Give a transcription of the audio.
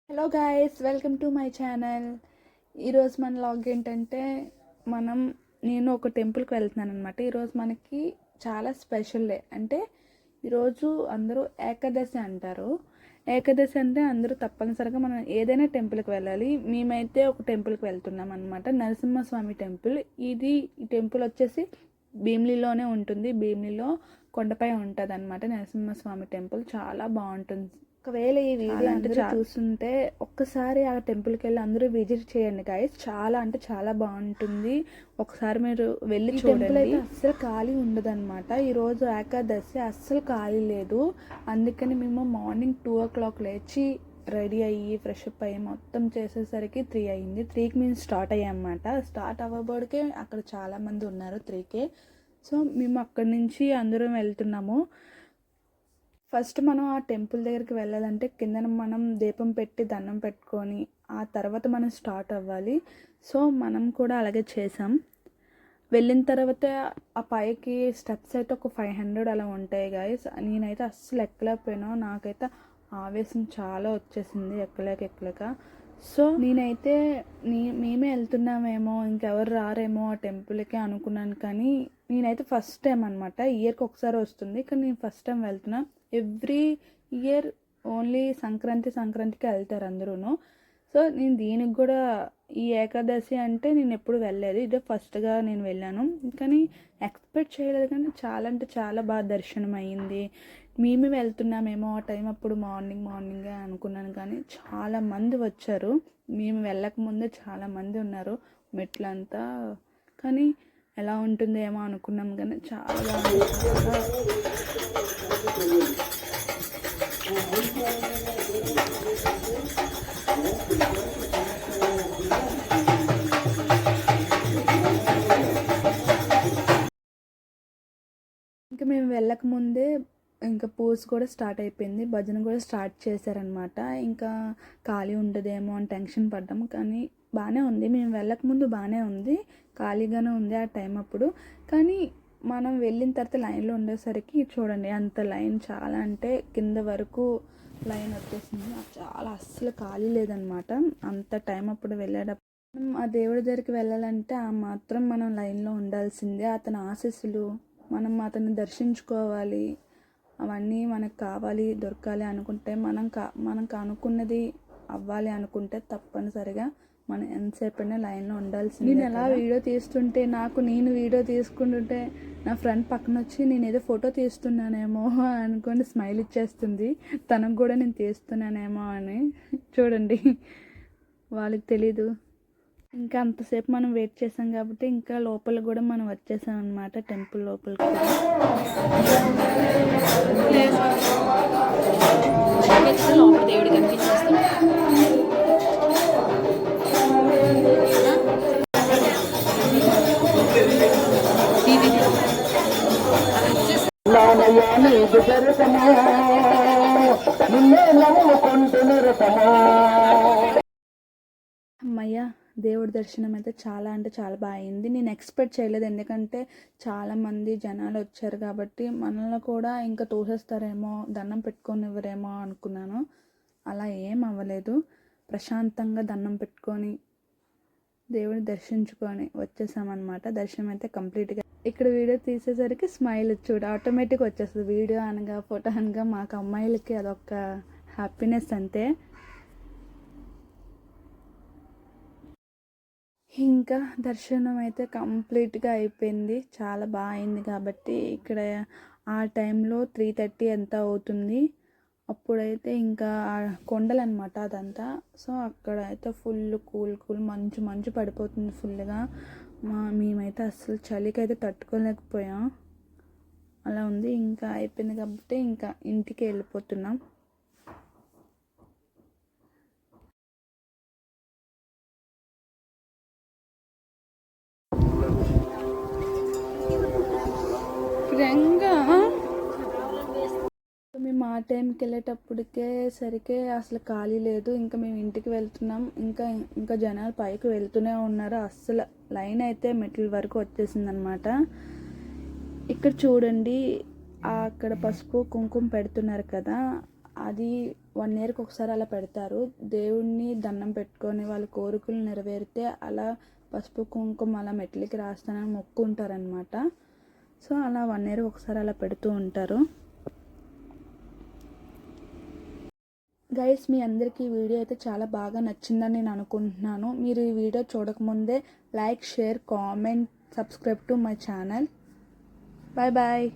Hello guys, welcome to my channel. ఈరోజు మన log ఏంటంటే నేను ఒక టెంపుల్కి వెళ్తున్నాను అనమాట. ఈరోజు మనకి చాలా స్పెషల్ డే. అంటే ఈరోజు అందరూ ఏకాదశి అంటారు. ఏకాదశి అంటే అందరూ తప్పనిసరిగా మనం ఏదైనా టెంపుల్కి వెళ్ళాలి. మేమైతే ఒక టెంపుల్కి వెళ్తున్నాం అనమాట, నరసింహస్వామి టెంపుల్. ఈ టెంపుల్ వచ్చేసి భీమిలిలోనే ఉంటుంది. భీమిలిలో కొండపై ఉంటుంది అనమాట నరసింహస్వామి టెంపుల్. చాలా బాగుంటుంది. ఒకవేళ ఈ వీడియో అందరూ చూస్తుంటే ఒక్కసారి ఆ టెంపుల్కి వెళ్ళి అందరూ విజిట్ చేయండి గాయస్. చాలా అంటే చాలా బాగుంటుంది. ఒకసారి మీరు వెళ్ళి చూడండి. అయితే అస్సలు ఖాళీ ఉండదు అనమాట. ఈరోజు ఏకాదశి, అస్సలు ఖాళీ లేదు. అందుకని మేము మార్నింగ్ 2 o'clock లేచి రెడీ అయ్యి ఫ్రెష్ అప్ అయ్యి మొత్తం చేసేసరికి 3 అయింది. 3కి మేము స్టార్ట్ అయ్యామన్నమాట. స్టార్ట్ అవ్వబడికే అక్కడ చాలామంది ఉన్నారు 3కే. సో మేము అక్కడి నుంచి అందరం వెళ్తున్నాము. ఫస్ట్ మనం ఆ టెంపుల్ దగ్గరికి వెళ్ళాలంటే కింద మనం దీపం పెట్టి దండం పెట్టుకొని ఆ తర్వాత మనం స్టార్ట్ అవ్వాలి. సో మనం కూడా అలాగే చేసాం. వెళ్ళిన తర్వాత ఆ పైకి స్టెప్స్ అయితే ఒక 500 అలా ఉంటాయి గాయస్. నేనైతే అస్సలు ఎక్కలేకపోయాను. నాకైతే ఆవేశం చాలా వచ్చేసింది ఎక్కలేక. సో నేనైతే మేమే వెళ్తున్నామేమో, ఇంకెవరు రారేమో ఆ టెంపుల్కి అనుకున్నాను. కానీ నేనైతే ఫస్ట్ టైం అనమాట. ఇయర్కి ఒకసారి వస్తుంది, కానీ నేను ఫస్ట్ టైం వెళ్తున్నా. ఎవ్రీ ఇయర్ ఓన్లీ సంక్రాంతికి వెళ్తారు అందరూ. సో నేను దీనికి కూడా ఈ ఏకాదశి అంటే నేను ఎప్పుడు వెళ్ళలేదు, ఇదే ఫస్ట్గా నేను వెళ్ళాను. కానీ ఎక్స్పెక్ట్ చేయలేదు, కానీ చాలా అంటే చాలా బాగా దర్శనం అయ్యింది. మేమే వెళ్తున్నామేమో ఆ టైం అప్పుడు మార్నింగే అనుకున్నాను. కానీ చాలామంది వచ్చారు. మేము వెళ్ళకముందే చాలామంది ఉన్నారు మెట్లంతా. కానీ ఎలా ఉంటుందేమో అనుకున్నాం, కానీ చాలా బాగుంది. ఇంకా మేము వెళ్ళకముందే ఇంకా పూజ కూడా స్టార్ట్ అయిపోయింది, భజన కూడా స్టార్ట్ చేశారనమాట. ఇంకా ఖాళీ ఉండదేమో అని టెన్షన్ పడ్డాం, కానీ బాగానే ఉంది. మేము వెళ్ళకముందు బాగానే ఉంది, ఖాళీగానే ఉంది ఆ టైం అప్పుడు. కానీ మనం వెళ్ళిన తర్వాత లైన్లో ఉండేసరికి చూడండి, అంత లైన్ చాలా అంటే కింద వరకు లైన్ వచ్చేసింది. చాలా అస్సలు ఖాళీ లేదనమాట అంత టైం అప్పుడు వెళ్ళేటప్పుడు. ఆ దేవుడి దగ్గరికి వెళ్ళాలంటే ఆ మాత్రం మనం లైన్లో ఉండాల్సిందే. అతని ఆశీస్సులు, మనం అతన్ని దర్శించుకోవాలి, అవన్నీ మనకు కావాలి దొరకాలి అనుకుంటే, మనకు అనుకున్నది అవ్వాలి అనుకుంటే తప్పనిసరిగా మనం ఎంతసేపైనా లైన్లో ఉండాల్సింది. నేను ఎలా వీడియో తీస్తుంటే నేను వీడియో తీసుకుంటుంటే నా ఫ్రెండ్ పక్కన వచ్చి నేను ఏదో ఫోటో తీస్తున్నానేమో అనుకొని స్మైల్ ఇచ్చేస్తుంది. తనకు కూడా నేను తీస్తున్నానేమో అని. చూడండి, వాళ్ళకి తెలీదు. ఇంకా అంతసేపు మనం వెయిట్ చేసాం కాబట్టి ఇంకా లోపల కూడా మనం వచ్చేసాం అనమాట, టెంపుల్ లోపలికి. దేవుడి కనిపించేస్తాం. అమ్మయ్య, దేవుడి దర్శనం అయితే చాలా అంటే చాలా బాగా అయింది. నేను ఎక్స్పెక్ట్ చేయలేదు, ఎందుకంటే చాలామంది జనాలు వచ్చారు కాబట్టి మనల్ని కూడా ఇంకా తోసేస్తారేమో, దండం పెట్టుకొనివ్వరేమో అనుకున్నాను. అలా ఏం అవ్వలేదు. ప్రశాంతంగా దండం పెట్టుకొని దేవుని దర్శించుకొని వచ్చేసామన్నమాట. దర్శనం అయితే కంప్లీట్గా. ఇక్కడ వీడియో తీసేసరికి స్మైల్ చూడు ఆటోమేటిక్గా వచ్చేస్తుంది. వీడియో అనగా ఫోటో అనగా మాకు అమ్మాయిలకి అదొక హ్యాపీనెస్ అంతే. ఇంకా దర్శనం అయితే కంప్లీట్గా అయిపోయింది, చాలా బాగా అయింది. కాబట్టి ఇక్కడ ఆ టైంలో 3:30 ఎంత అవుతుంది. అప్పుడైతే ఇంకా కొండలు అనమాట అదంతా. సో అక్కడ అయితే ఫుల్ కూల్ మంచు పడిపోతుంది ఫుల్గా. మేమైతే అస్సలు చలికి అయితే తట్టుకోలేకపోయాం, అలా ఉంది. ఇంకా అయిపోయింది కాబట్టి ఇంకా ఇంటికి వెళ్ళిపోతున్నాం. మేము ఆ టైంకి వెళ్ళేటప్పటికే సరికే అసలు ఖాళీ లేదు. ఇంకా మేము ఇంటికి వెళ్తున్నాం. ఇంకా జనాలు పైకి వెళ్తూనే ఉన్నారు. అస్సలు లైన్ అయితే మెట్ల వరకు వచ్చేసింది అనమాట. ఇక్కడ చూడండి, అక్కడ పసుపు కుంకుమ పెడుతున్నారు కదా, అది 1 ఇయర్కి ఒకసారి అలా పెడతారు. దేవుణ్ణి దండం పెట్టుకొని వాళ్ళ కోరికలు నెరవేరితే అలా పసుపు కుంకుమ అలా మెట్లకి రాస్తానని మొక్కుంటారనమాట. సో అలా 1 ఇయర్ ఒకసారి అలా పెడుతూ ఉంటారు. గైస్, మీ అందరికీ ఈ వీడియో అయితే చాలా బాగా నచ్చిందని నేను అనుకుంటున్నాను. మీరు ఈ వీడియో చూడకముందే like, share, comment, subscribe to my channel. Bye bye.